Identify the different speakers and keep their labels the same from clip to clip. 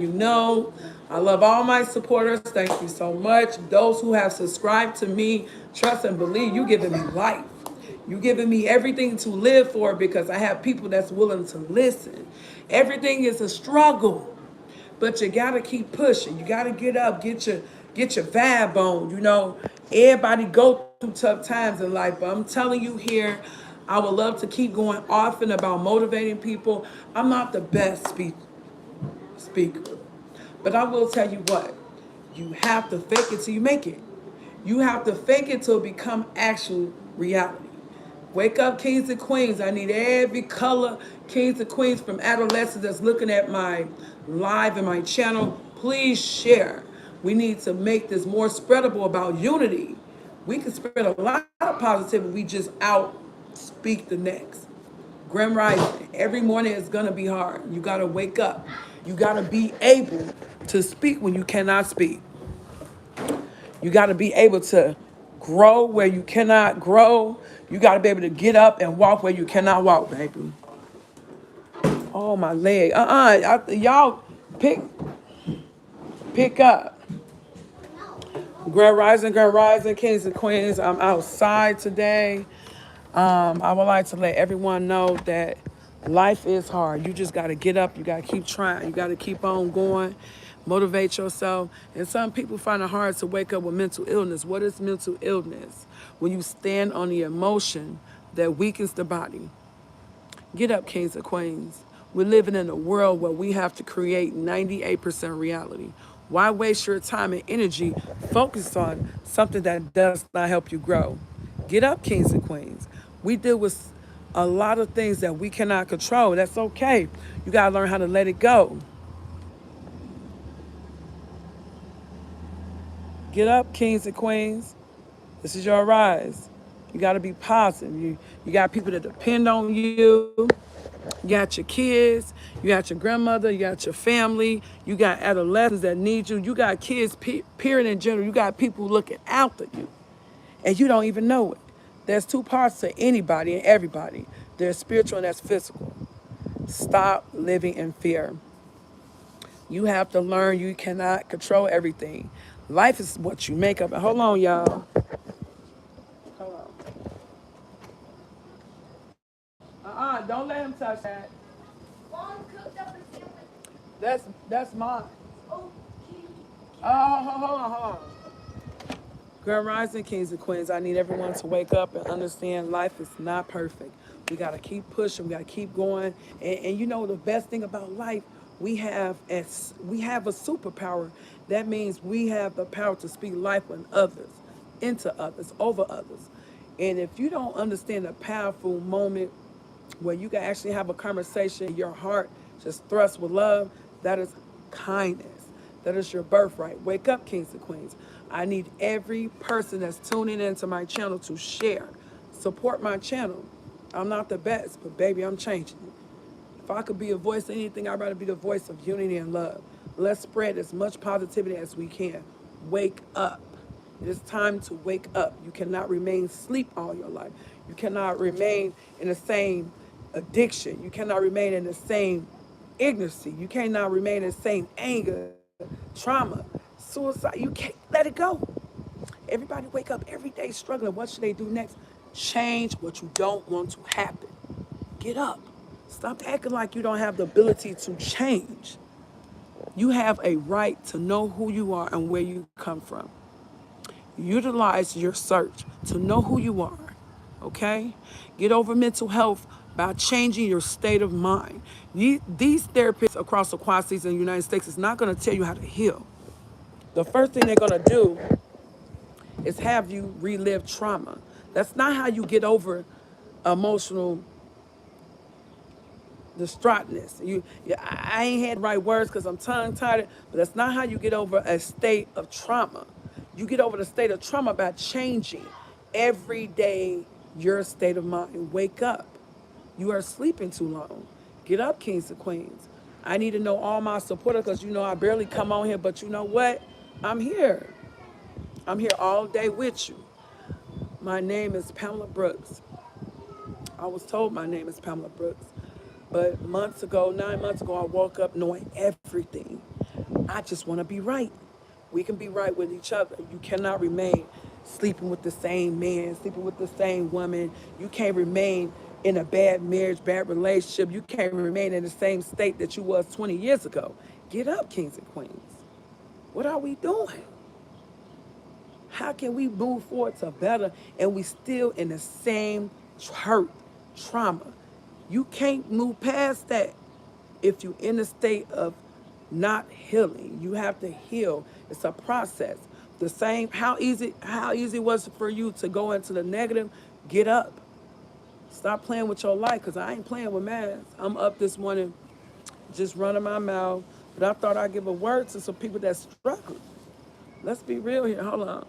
Speaker 1: you know. I love all my supporters. Thank you so much. Those who have subscribed to me, trust and believe, you giving me life. You giving me everything to live for because I have people that's willing to listen. Everything is a struggle, but you gotta keep pushing. You gotta get up, get your vibe on. You know, everybody go through tough times in life, but I'm telling you here, I would love to keep going often about motivating people. I'm not the best speaker. But I will tell you what, you have to fake it till you make it. You have to fake it till it become actual reality. Wake up, kings and queens. I need every color kings and queens from adolescents that's looking at my live and my channel. Please share. We need to make this more spreadable about unity. We can spread a lot of positivity. We just out speak the next. Grim rising. Every morning is gonna be hard. You gotta wake up. You gotta be able to speak when you cannot speak. You gotta be able to grow where you cannot grow. You gotta be able to get up and walk where you cannot walk, baby. Oh, my leg. Y'all pick up. Grand rising, kings and queens. I'm outside today. I would like to let everyone know that life is hard. You just got to get up. You got to keep trying. You got to keep on going. Motivate yourself. And some people find it hard to wake up with mental illness. What is mental illness? When you stand on the emotion that weakens the body. Get up, kings and queens. We're living in a world where we have to create 98% reality. Why waste your time and energy focused on something that does not help you grow? Get up, kings and queens. We deal with a lot of things that we cannot control. That's okay. You got to learn how to let it go. Get up, kings and queens. This is your rise. You got to be positive. You got people that depend on you. You got your kids, you got your grandmother, you got your family, you got adolescents that need you, you got kids, period in general, you got people looking after you, and you don't even know it. There's two parts to anybody and everybody. There's spiritual and there's physical. Stop living in fear. You have to learn you cannot control everything. Life is what you make of it. Hold on, y'all. Hold on. Don't let him touch that.
Speaker 2: Mom cooked up a sandwich.
Speaker 1: That's mine.
Speaker 2: Oh, can you?
Speaker 1: Oh, hold on. Grand Rising, kings and queens, I need everyone to wake up and understand life is not perfect. We got to keep pushing. We got to keep going. And you know the best thing about life, we have a superpower. That means we have the power to speak life in others, into others, over others. And if you don't understand the powerful moment where you can actually have a conversation, your heart just thrust with love, that is kindness. That is your birthright. Wake up, kings and queens. I need every person that's tuning into my channel to share. Support my channel. I'm not the best, but baby, I'm changing it. If I could be a voice of anything, I'd rather be the voice of unity and love. Let's spread as much positivity as we can. Wake up. It is time to wake up. You cannot remain asleep all your life. You cannot remain in the same addiction. You cannot remain in the same ignorancy. You cannot remain in the same anger, trauma, suicide. You can't let it go. Everybody wake up every day struggling. What should they do next? Change what you don't want to happen. Get up. Stop acting like you don't have the ability to change. You have a right to know who you are and where you come from. Utilize your search to know who you are, okay? Get over mental health by changing your state of mind. These therapists across the Quad Cities in the United States is not going to tell you how to heal. The first thing they're going to do is have you relive trauma. That's not how you get over emotional distraughtness. I ain't had the right words because I'm tongue-tied, but that's not how you get over a state of trauma. You get over the state of trauma by changing every day your state of mind. Wake up. You are sleeping too long. Get up, kings and queens. I need to know all my supporters because you know I barely come on here, but you know what? I'm here. I'm here all day with you. My name is Pamela Brooks. I was told my name is Pamela Brooks. But 9 months ago, I woke up knowing everything. I just want to be right. We can be right with each other. You cannot remain sleeping with the same man, sleeping with the same woman. You can't remain in a bad marriage, bad relationship. You can't remain in the same state that you was 20 years ago. Get up, kings and queens. What are we doing? How can we move forward to better and we still in the same hurt, trauma? You can't move past that if you're in a state of not healing. You have to heal. It's a process. The same how easy was it for you to go into the negative? Get up. Stop playing with your life because I ain't playing with mine. I'm up this morning just running my mouth. But I thought I'd give a word to some people that struggle. Let's be real here. Hold on.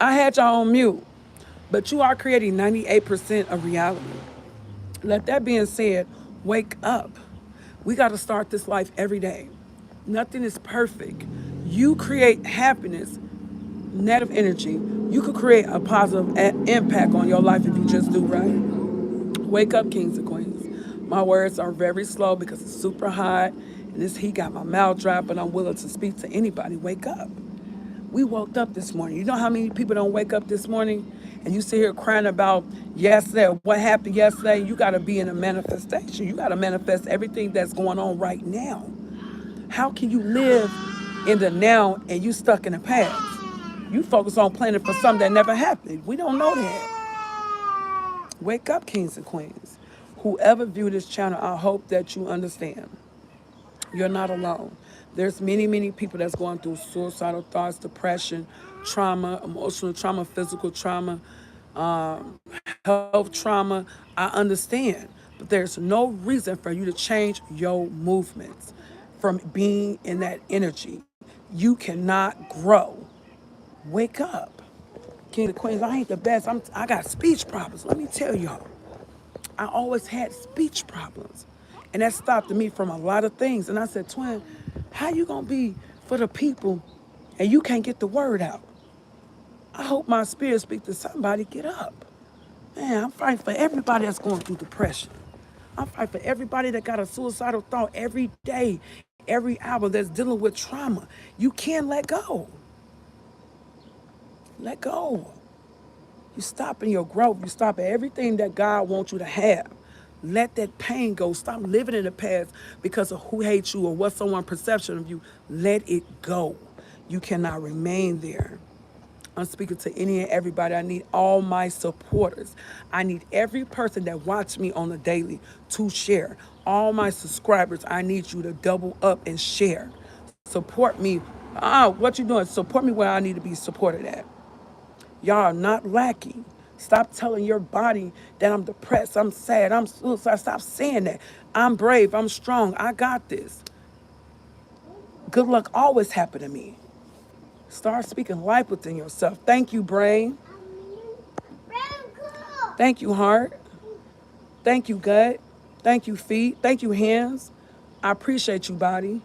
Speaker 1: I had y'all on mute, but you are creating 98% of reality. Let that being said, wake up. We got to start this life every day. Nothing is perfect. You create happiness, negative energy. You could create a positive impact on your life if you just do right. Wake up, kings and queens. My words are very slow because it's super hot and this heat got my mouth dry, but I'm willing to speak to anybody. Wake up. We woke up this morning. You know how many people don't wake up this morning? And you sit here crying about yesterday, what happened yesterday. You got to be in a manifestation. You got to manifest everything that's going on right now. How can you live in the now and you stuck in the past? You focus on planning for something that never happened. We don't know that. Wake up, kings and queens. Whoever view this channel, I hope that you understand. You're not alone. There's many people that's going through suicidal thoughts, depression, trauma, emotional trauma, physical trauma, health trauma. I understand. But there's no reason for you to change your movements. from being in that energy. You cannot grow. Wake up. King of Queens, I ain't the best. I got speech problems. Let me tell y'all. I always had speech problems. And that stopped me from a lot of things. And I said, Twin, how you gonna be for the people and you can't get the word out? I hope my spirit speak to somebody. Get up. Man, I'm fighting for everybody that's going through depression. I'm fighting for everybody that got a suicidal thought every day, every hour that's dealing with trauma. You can't let go. Let go. You stop in your growth. You stop at everything that God wants you to have. Let that pain go. Stop living in the past because of who hates you or what someone's perception of you. Let it go. You cannot remain there. I'm speaking to any and everybody. I need all my supporters. I need every person that watch me on the daily to share. All my subscribers, I need you to double up and share. Support me. What you doing? Support me where I need to be supported at. Y'all are not lacking. Stop telling your body that I'm depressed, I'm sad, I'm suicidal. Stop saying that. I'm brave, I'm strong, I got this. Good luck always happened to me. Start speaking life within yourself. Thank you, brain. Thank you, heart. Thank you, gut. Thank you, feet. Thank you, hands. I appreciate you, body.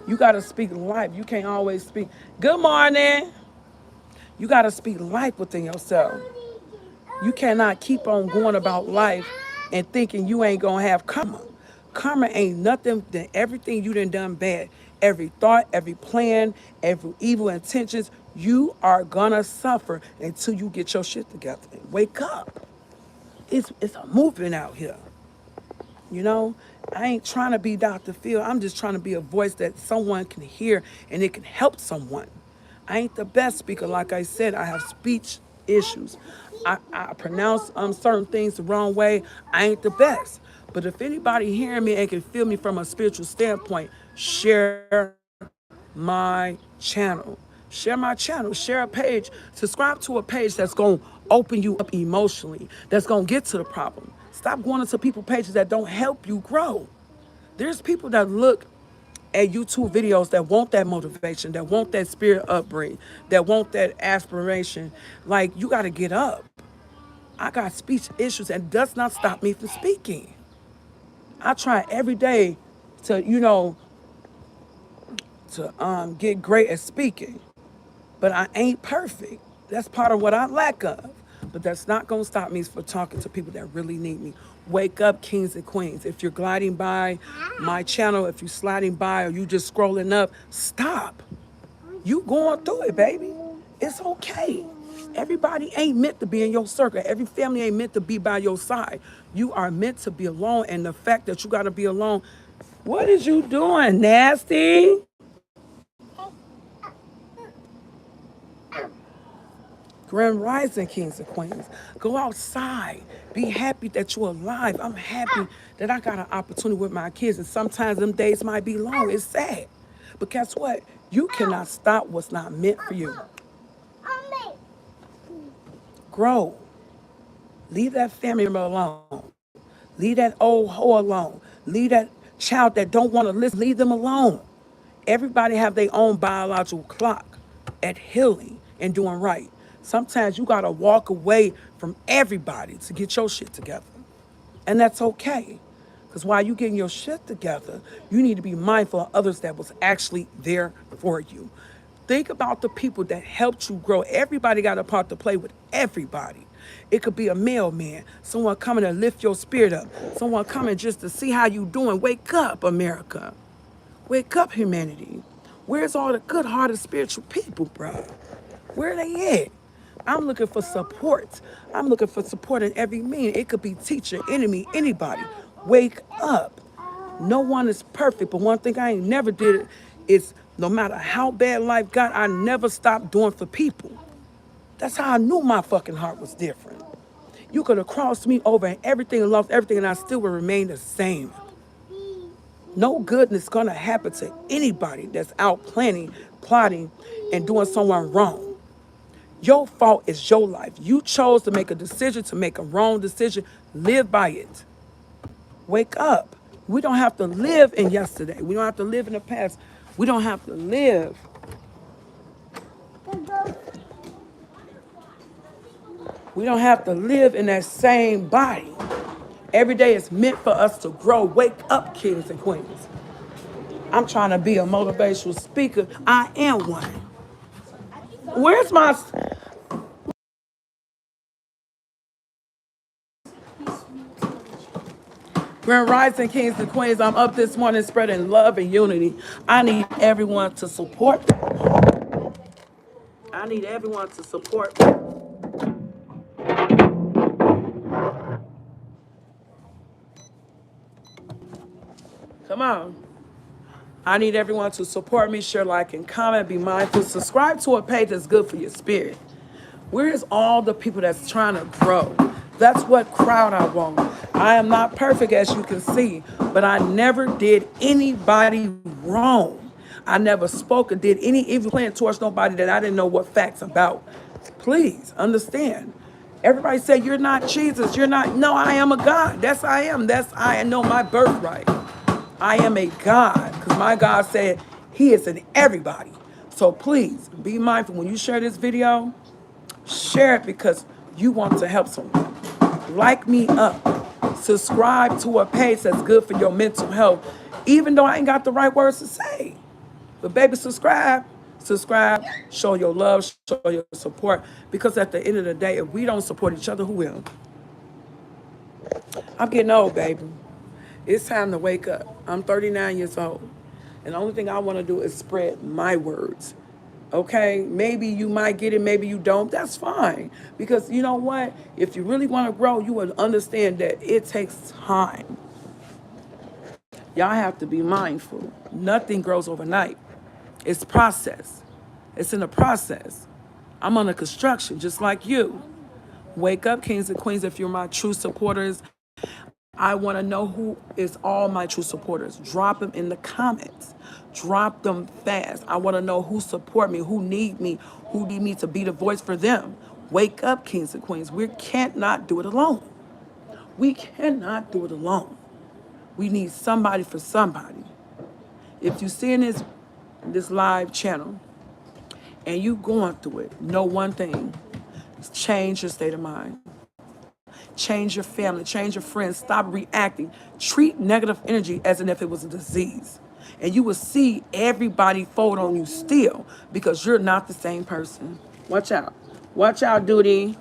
Speaker 1: You got to speak life. You can't always speak. Good morning. You got to speak life within yourself. You cannot keep on going about life and thinking you ain't going to have karma. Karma ain't nothing than everything you done bad. Every thought, every plan, every evil intentions, you are going to suffer until you get your shit together. Wake up. It's a movement out here. You know, I ain't trying to be Dr. Phil. I'm just trying to be a voice that someone can hear and it can help someone. I ain't the best speaker. Like I said, I have speech issues. I pronounce certain things the wrong way. I ain't the best. But if anybody hearing me and can feel me from a spiritual standpoint, share my channel. Share my channel. Share a page. Subscribe to a page that's going to open you up emotionally, that's going to get to the problem. Stop going into people's pages that don't help you grow. There's people that look at YouTube videos that want that motivation, that want that spirit upbringing, that want that aspiration. Like, you got to get up. I got speech issues and does not stop me from speaking. I try every day to, get great at speaking. But I ain't perfect. That's part of what I lack of. But that's not going to stop me from talking to people that really need me. Wake up, kings and queens. If you're gliding by my channel, if you're sliding by or you just scrolling up, stop. You going through it, baby. It's okay. Everybody ain't meant to be in your circle. Every family ain't meant to be by your side. You are meant to be alone. And the fact that you got to be alone, what is you doing, nasty? Grand Rising, kings and queens. Go outside. Be happy that you're alive. I'm happy that I got an opportunity with my kids. And sometimes them days might be long. It's sad. But guess what? You cannot stop what's not meant for you. Grow. Leave that family member alone. Leave that old hoe alone. Leave that child that don't want to listen. Leave them alone. Everybody have their own biological clock at healing and doing right. Sometimes you got to walk away from everybody to get your shit together. And that's okay. Because while you getting your shit together, you need to be mindful of others that was actually there for you. Think about the people that helped you grow. Everybody got a part to play with everybody. It could be a mailman, someone coming to lift your spirit up, someone coming just to see how you doing. Wake up, America. Wake up, humanity. Where's all the good-hearted spiritual people, bro? Where they at? I'm looking for support. I'm looking for support in every meaning. It could be teacher, enemy, anybody. Wake up. No one is perfect, but one thing I ain't never did is no matter how bad life got, I never stopped doing for people. That's how I knew my fucking heart was different. You could have crossed me over and everything and lost everything and I still would remain the same. No goodness gonna happen to anybody that's out planning, plotting, and doing someone wrong. Your fault is your life. You chose to make a decision, to make a wrong decision. Live by it. Wake up. We don't have to live in yesterday. We don't have to live in the past. We don't have to live. We don't have to live in that same body. Every day is meant for us to grow. Wake up, kings and queens. I'm trying to be a motivational speaker. I am one. Where's my... Grand Rising, kings and queens. I'm up this morning spreading love and unity. I need everyone to support me. I need everyone to support me. Come on. I need everyone to support me, share, like, and comment. Be mindful. Subscribe to a page that's good for your spirit. Where's all the people that's trying to grow? That's what crowd I want. I am not perfect, as you can see, but I never did anybody wrong. I never spoke or did any evil plan towards nobody that I didn't know what facts about. Please understand. Everybody say you're not Jesus. You're not. No, I am a God. That's I am. That's I know my birthright. I am a God, because my God said he is in everybody. So please be mindful when you share this video. Share it because you want to help someone. Like me up. Subscribe to a page that's good for your mental health. Even though I ain't got the right words to say. But baby, subscribe. Subscribe. Show your love. Show your support. Because at the end of the day, if we don't support each other, who will? I'm getting old, baby. It's time to wake up. I'm 39 years old. And the only thing I want to do is spread my words. Okay? Maybe you might get it, maybe you don't. That's fine. Because you know what? If you really want to grow, you will understand that it takes time. Y'all have to be mindful. Nothing grows overnight. It's process. It's in a process. I'm under construction, just like you. Wake up, kings and queens, if you're my true supporters. I want to know who is all my true supporters. Drop them in the comments. Drop them fast. I want to know who support me, who need me to be the voice for them. Wake up, kings and queens. We can't not do it alone. We cannot do it alone. We need somebody for somebody. If you see in this live channel and you going through it, know one thing. Change your state of mind. Change your family, change your friends, stop reacting. Treat negative energy as if it was a disease. And you will see everybody fold on you still because you're not the same person. Watch out. Watch out, Duty.